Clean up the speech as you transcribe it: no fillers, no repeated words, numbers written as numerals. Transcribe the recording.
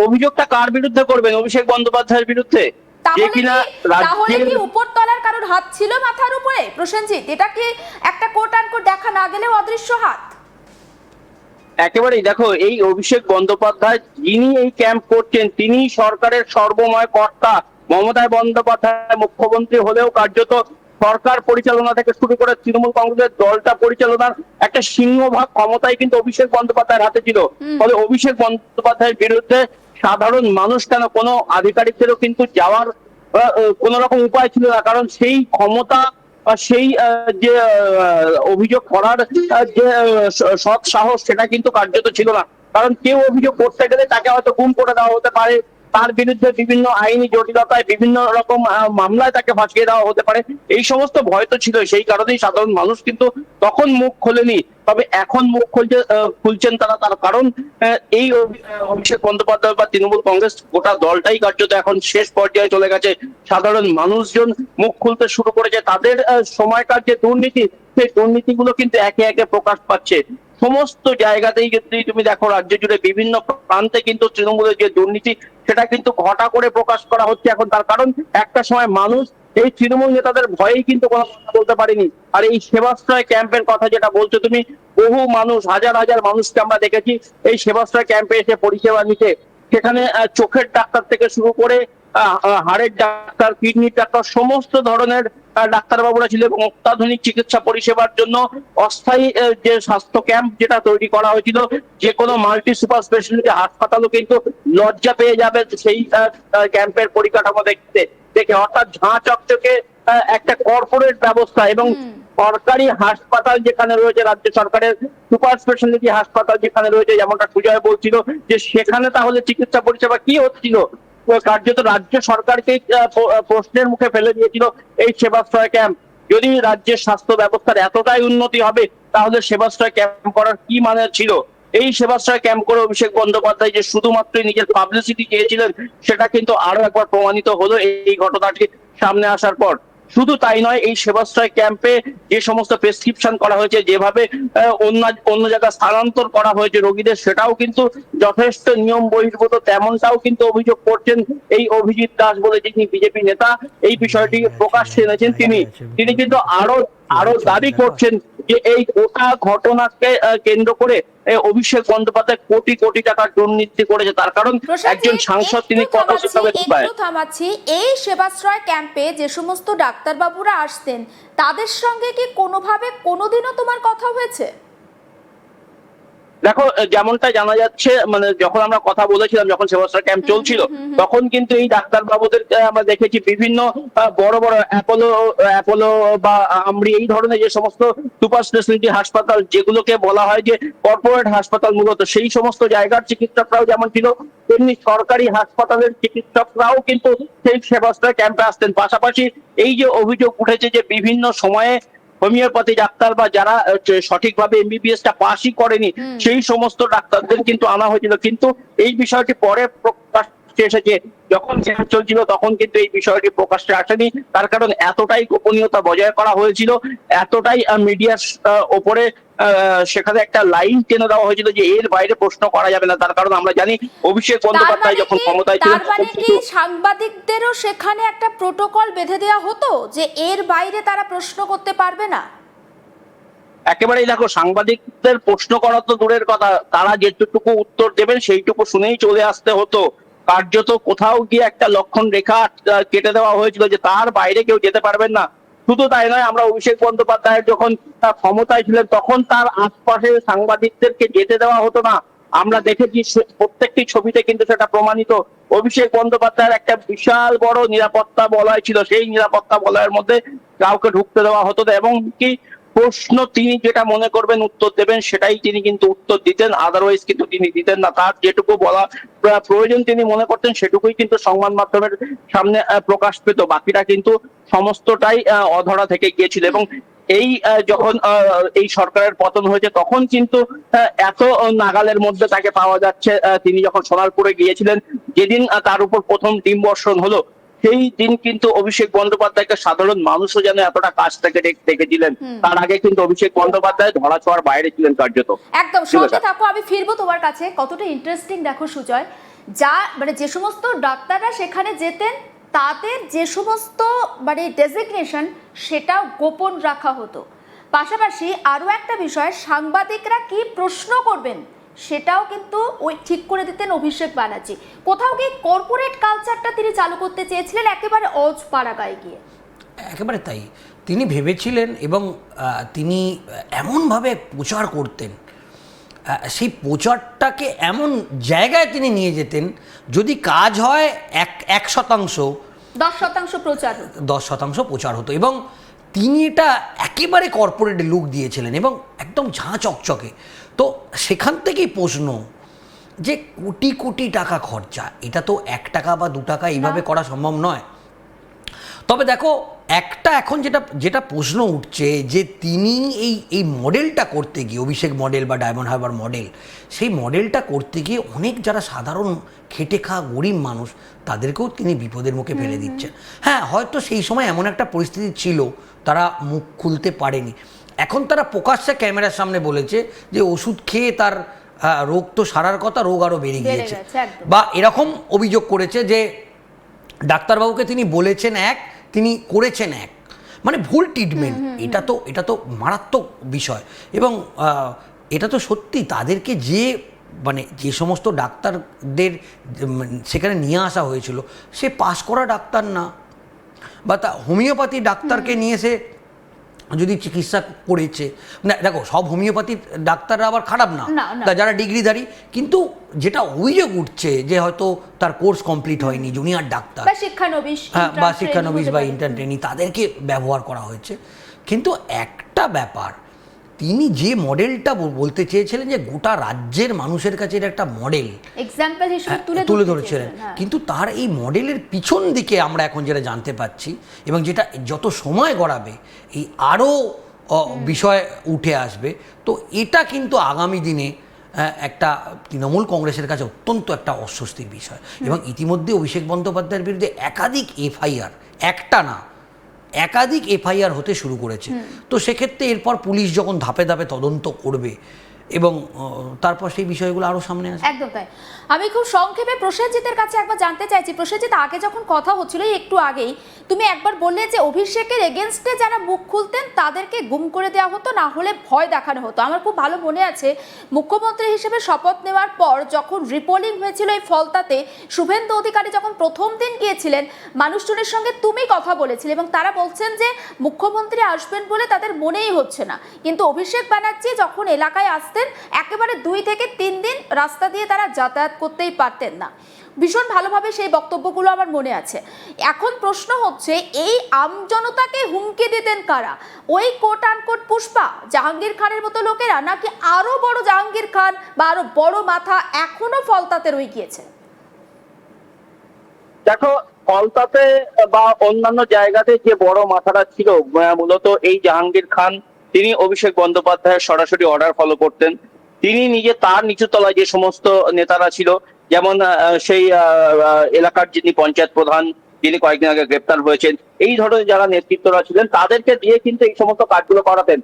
অভিযোগটা কার বিরুদ্ধে করবেন? অভিষেক বন্দ্যোপাধ্যায়ের বিরুদ্ধে, যে কিনা তাহলে কি রাজ্যের উপরতলার কারোর হাত ছিল মাথার উপরে? প্রসেনজিৎ, এটা কি একটা কোট আনকোট দেখা না গেলেও অদৃশ্য হাত? একেবারেই দেখো, এই অভিষেক বন্দ্যোপাধ্যায় যিনি এই ক্যাম্প করছেন তিনি সরকারের সর্বময় কর্তা। মমতা বন্দ্যোপাধ্যায় মুখ্যমন্ত্রী হলেও কার্যত সরকার পরিচালনা থেকে শুরু করে তৃণমূল কংগ্রেসের দলটা পরিচালনার একটা সিংহভাগ ক্ষমতাই কিন্তু অভিষেক বন্দ্যোপাধ্যায়ের হাতে ছিল। ফলে অভিষেক বন্দ্যোপাধ্যায়ের বিরুদ্ধে সাধারণ মানুষ কেন, কোনো আধিকারিকদেরও কিন্তু যাওয়ার কোন রকম উপায় ছিল না, কারণ সেই ক্ষমতা সেই যে অভিযোগ করার যে সৎ সাহস সেটা কিন্তু কার্যত ছিল না। কারণ কেউ অভিযোগ করতে গেলে তাকে হয়তো গুম করে দেওয়া হতে পারে, তার বিরুদ্ধে বিভিন্ন আইনি জটিলতায় বিভিন্ন রকম মামলায় তাকে ফাঁসিয়ে দেওয়া হতে পারে, এই সমস্ত ভয় তো ছিল। সেই কারণেই সাধারণ মানুষ কিন্তু তখন মুখ খোলেনি, তবে এখন মুখ খুলছেন তারা। তার কারণ এই অভিষেক বন্দ্যোপাধ্যায় বা তৃণমূল কংগ্রেস গোটা দলটাই কার্যত এখন শেষ পর্যায়ে চলে গেছে। সাধারণ মানুষজন মুখ খুলতে শুরু করেছে, তাদের সময়কার যে দুর্নীতি, সেই দুর্নীতিগুলো কিন্তু একে একে প্রকাশ পাচ্ছে সমস্ত জায়গাতেই। যদি তুমি দেখো রাজ্য জুড়ে বিভিন্ন প্রান্তে কিন্তু তৃণমূলের যে দুর্নীতি সেটা কিন্তু ঘটা করে প্রকাশ করা হচ্ছে এখন। তার কারণ একটা সময় মানুষ এই তৃণমূল নেতাদের ভয়েই কিন্তু কোনো কথা বলতে পারেনি। আর এই সেবাশ্রয় ক্যাম্পের কথা যেটা বলছো তুমি, বহু মানুষ, হাজার হাজার মানুষকে আমরা দেখেছি এই সেবাশ্রয় ক্যাম্পে এসে পরিষেবা নিতে। সেখানে চোখের ডাক্তার থেকে শুরু করে হাড়ের ডাক্তার, কিডনির ডাক্তার, সমস্ত ধরনের ডাক্তারবাবুরা ছিল এবং অত্যাধুনিক চিকিৎসা পরিষেবার জন্য অস্থায়ী যে স্বাস্থ্য ক্যাম্প যেটা তৈরি করা হয়েছিল, যে কোনো মাল্টি সুপার স্পেশালিটি হাসপাতালও কিন্তু লজ্জা পেয়ে যাবে সেই ক্যাম্পের পরিকাঠামো দেখতে দেখে। অর্থাৎ ঝাঁ চকচকে একটা কর্পোরেট ব্যবস্থা এবং সরকারি হাসপাতাল যেখানে রয়েছে, রাজ্য সরকারের সুপার স্পেশালিটি হাসপাতাল যেখানে রয়েছে, যেমনটা সুজয় বলছিল যে সেখানে তাহলে চিকিৎসা পরিষেবা কি হচ্ছিল? কার্যত রাজ্য সরকারকে প্রশ্নের মুখে ফেলে দিয়েছিল এই সেবাশ্রয় ক্যাম্প। যদি রাজ্যের স্বাস্থ্য ব্যবস্থার এতটাই উন্নতি হবে তাহলে সেবাশ্রয় ক্যাম্প করার কি মানে ছিল? এই সেবাশ্রয় ক্যাম্প করে অভিষেক বন্দ্যোপাধ্যায় যে শুধুমাত্র নিজের পাবলিসিটি চেয়েছিলেন সেটা কিন্তু আরো একবার প্রমাণিত হলো এই ঘটনাটি সামনে আসার পর। শুধু তাই নয়, এই সেবাশ্রয় ক্যাম্পে যে সমস্ত প্রেসক্রিপশন করা হয়েছে, যেভাবে অন্য জায়গায় স্থানান্তর করা হয়েছে রোগীদের, সেটাও কিন্তু যথেষ্ট নিয়ম বহির্ভূত। তেমনটাও কিন্তু অভিযোগ করছেন এই অভিজিৎ দাস বলে যিনি বিজেপি নেতা, এই বিষয়টি প্রকাশ্যে এনেছেন তিনি কিন্তু আরো দাবি করছেন যে এই গোটা ঘটনাকে কেন্দ্র করে অভিষেক বন্দ্যোপাধ্যায় কোটি কোটি টাকার দুর্নীতি করেছে। তার কারণ একজন সাংসদ তিনি কত থামাচ্ছি, এই সেবাশ্রয় ক্যাম্পে যে সমস্ত ডাক্তারবাবুরা আসতেন তাদের সঙ্গে কি কোনোভাবে কোনোদিনও তোমার কথা হয়েছে? দেখো, যেমনটা জানা যাচ্ছে, মানে যখন আমরা কথা বলেছিলাম, যখন সেবাশ্রয় ক্যাম্প চলছিল, তখন কিন্তু এই ডাক্তারবাবুদের আমরা দেখেছি বিভিন্ন বড় বড় অ্যাপোলো বা আমরি, এই ধরনের যে সমস্ত সুপার স্পেশালিটি হাসপাতাল যেগুলোকে বলা হয় যে কর্পোরেট হাসপাতাল, মূলত সেই সমস্ত জায়গার চিকিৎসকরাও যেমন ছিল, তেমনি সরকারি হাসপাতালের চিকিৎসকরাও কিন্তু সেই সেবাশ্রয় ক্যাম্পে আসতেন। পাশাপাশি এই যে অভিযোগ উঠেছে যে বিভিন্ন সময়ে হোমিওপ্যাথি ডাক্তার বা যারা সঠিকভাবে এমবিবিএস টা পাসই করেনি সেই সমস্ত ডাক্তারদের কিন্তু আনা হয়েছিল, কিন্তু এই বিষয়টি পরে প্রকাশ্যে এসেছে। যখন ক্যাম্প চলছিল তখন কিন্তু এই বিষয়টি প্রকাশ্যে আসেনি। তার কারণ এতটাই গোপনীয়তা বজায় করা হয়েছিল, এতটাই মিডিয়ার ওপরে সেখানে একটা লাইন টেনে দেওয়া হয়েছিল যে এর বাইরে প্রশ্ন করা যাবে না। তার কারণ আমরা জানি অভিষেক বন্দ্যোপাধ্যায় যখন ক্ষমতায় ছিলেন, সাংবাদিকদেরও সেখানে একটা প্রোটোকল বেঁধে দেওয়া হতো যে এর বাইরে তারা প্রশ্ন করতে পারবে না। একেবারেই দেখো, সাংবাদিকদের প্রশ্ন করা তো দূরের কথা, তারা যেটুকু উত্তর দেবেন সেইটুকু শুনেই চলে আসতে হতো। কার্যত কোথাও গিয়ে একটা লক্ষণ রেখা কেটে দেওয়া হয়েছিল যে তার বাইরে কেউ যেতে পারবেন না। শুধু তাই নয়, আমরা অভিষেক বন্দ্যোপাধ্যায় যখন ক্ষমতায় ছিলেন তখন তার আশপাশে সাংবাদিকদেরকে যেতে দেওয়া হতো না। আমরা দেখেছি প্রত্যেকটি ছবিতে কিন্তু সেটা প্রমাণিত। অভিষেক বন্দ্যোপাধ্যায়ের একটা বিশাল বড় নিরাপত্তা বলয় ছিল, সেই নিরাপত্তা বলয়ের মধ্যে কাউকে ঢুকতে দেওয়া হতো না, এবং কি প্রশ্ন তিনি যেটা মনে করবেন উত্তর দেবেন সেটাই তিনি কিন্তু উত্তর দিতেন, আদারওয়াইজ কিন্তু তিনি দিতেন না। তার যেটুকু বলা প্রয়োজন তিনি মনে করতেন সেটুকুই কিন্তু সংবাদ মাধ্যমের সামনে প্রকাশ পেত, বাকিটা কিন্তু সমস্তটাই অধরা থেকে গিয়েছিল। এবং এই যখন এই সরকারের পতন হয়েছে তখন কিন্তু এত নাগালের মধ্যে তাকে পাওয়া যাচ্ছে। তিনি যখন সোনারপুরে গিয়েছিলেন, যেদিন তার উপর প্রথম ডিম বর্ষণ হলো, সেই দিন কিন্তু অভিষেক বন্দ্যোপাধ্যায়কে সাধারণ মানুষও যেন এতটা কাছ থেকে দেখেছিলেন। তার আগে কিন্তু অভিষেক বন্দ্যোপাধ্যায় ধরাছোঁয়ার বাইরে ছিলেন কার্যত। একদম সঙ্গে থাকো, আমি ফিরবো তোমার কাছে। কতটা ইন্টারেস্টিং দেখো সুজয়, যা মানে যে সমস্ত ডাক্তাররা সেখানে যেতেন তাদের যে সমস্ত মানে ডেজিগনেশন সেটাও গোপন রাখা হতো। পাশাপাশি আরও একটা বিষয়, সাংবাদিকরা কি প্রশ্ন করবেন সেটাও কিন্তু ওই ঠিক করে দিতেন অভিষেক ব্যানার্জি। কোথাও কি কর্পোরেট কালচারটা তিনি চালু করতে চেয়েছিলেন একেবারে অজপাড়াগায় গিয়ে। একেবারে তাই, তিনি ভেবেছিলেন এবং তিনি এমনভাবে প্রচার করতেন, সেই প্রচারটাকে এমন জায়গায় তিনি নিয়ে যেতেন, যদি কাজ হয় 1% 10% প্রচার হতো, 10% প্রচার হতো। এবং তিনি এটা একেবারে কর্পোরেট লুক দিয়েছিলেন এবং একদম ঝাঁ চকচকে। তো সেখান থেকেই প্রশ্ন যে কোটি কোটি টাকা খরচা, এটা তো 1 টাকা বা 2 টাকা এইভাবে করা সম্ভব নয়। তবে দেখো, একটা এখন যেটা প্রশ্ন উঠছে যে তিনি এই মডেলটা করতে গিয়ে, অভিষেক মডেল বা ডায়মন্ড হারবার মডেল, সেই মডেলটা করতে গিয়ে অনেক যারা সাধারণ খেটে খাওয়া গরিব মানুষ তাদেরকেও তিনি বিপদের মুখে ফেলে দিচ্ছেন। হ্যাঁ, হয়তো সেই সময় এমন একটা পরিস্থিতি ছিল তারা মুখ খুলতে পারেনি। এখন তারা প্রকাশ্যে ক্যামেরার সামনে বলেছে যে ওষুধ খেয়ে তার রোগ তো সারার কথা, রোগ আরও বেড়ে গিয়েছে। বা এরকম অভিযোগ করেছে যে ডাক্তারবাবুকে তিনি বলেছেন এক, তিনি করেছেন এক, মানে ভুল ট্রিটমেন্ট। এটা তো মারাত্মক বিষয়। এবং এটা তো সত্যি, তাদেরকে যে সমস্ত ডাক্তারদের সেখানে নিয়ে আসা হয়েছিল সে পাশ করা ডাক্তার না, বা হোমিওপ্যাথি ডাক্তারকে নিয়ে এসে যদি চিকিৎসা করেছে, না দেখো সব হোমিওপ্যাথি ডাক্তাররা আবার খারাপ না, যারা ডিগ্রিধারী, কিন্তু যেটা অভিযোগ উঠছে যে হয়তো তার কোর্স কমপ্লিট হয়নি, জুনিয়র ডাক্তার বা শিক্ষানবিশ বা ইন্টার্ন ট্রেনি, তাদেরকে ব্যবহার করা হয়েছে। কিন্তু একটা ব্যাপার, তিনি যে মডেলটা বলতে চেয়েছিলেন যে গোটা রাজ্যের মানুষের কাছে এটা একটা মডেল এক্সাম্পল হিসেবে তুলে ধরেছিলেন, কিন্তু তার এই মডেলের পিছন দিকে আমরা এখন যেটা জানতে পাচ্ছি এবং যেটা যত সময় গড়াবে এই আরও বিষয় উঠে আসবে, তো এটা কিন্তু আগামী দিনে একটা তৃণমূল কংগ্রেসের কাছে অত্যন্ত একটা অস্বস্তির বিষয়। এবং ইতিমধ্যে অভিষেক বন্দ্যোপাধ্যায়ের বিরুদ্ধে একাধিক এফআইআর, একটা না একাধিক এফআইআর হতে শুরু করেছে। তো সেক্ষেত্রে এরপর পুলিশ যখন ধাপে ধাপে তদন্ত করবে এবং তারপর সেই বিষয়গুলো আরও সামনে আসবে। একদম তাই। আমি খুব সংক্ষেপে প্রসেনজিতের কাছে একবার জানতে চাইছি, প্রসেনজিৎ, আগে যখন কথা হচ্ছিল একটু আগেই তুমি একবার বললে যে অভিষেকের এগেনস্টে যারা মুখ খুলতেন তাদেরকে গুম করে দেওয়া হতো, না হলে ভয় দেখানো হতো। আমার খুব ভালো মনে আছে মুখ্যমন্ত্রী হিসেবে শপথ নেওয়ার পর যখন রিপোলিং হয়েছিল এই ফলতাতে, শুভেন্দু অধিকারী যখন প্রথম দিন গিয়েছিলেন মানুষজনের সঙ্গে তুমি কথা বলেছিলে এবং তারা বলছেন যে মুখ্যমন্ত্রী আসবেন বলে তাদের মনেই হচ্ছে না। কিন্তু অভিষেক ব্যানার্জি যখন এলাকায় আসতেন একেবারে 2 থেকে 3 দিন রাস্তা দিয়ে তারা যাতায়াত করতেই পারতেন না। ভীষণ ভালোভাবে সেই বক্তব্যগুলো আমার মনে আছে। এখন প্রশ্ন হচ্ছে, এই আমজনতাকে হুমকি দিতেন কারা? ওই কোট আনকোট পুষ্পা, জাহাঙ্গীর খানের মতো লোকেরা, নাকি আরো বড় জাহাঙ্গীর খান বা আরো বড় মাথা এখনো ফলতাতে রয়ে গিয়েছে? দেখো, ফলতাতে বা অন্যান্য জায়গাতে যে বড় মাথাটা ছিল মূলত এই জাহাঙ্গীর খান, তিনি অভিষেক বন্দ্যোপাধ্যায়ের সরাসরি অর্ডার ফলো করতেন। তিনি নিজে তার নিচু তলায় যে সমস্ত নেতারা ছিল, যেমন সেই এলাকার যিনি পঞ্চায়েত প্রধান, যিনি কয়েকদিন আগে গ্রেপ্তার হয়েছেন, এই ধরনের যারা নেতৃত্বরা ছিলেন তাদেরকে দিয়ে কিন্তু এই সমস্ত কাজগুলো করাতেন।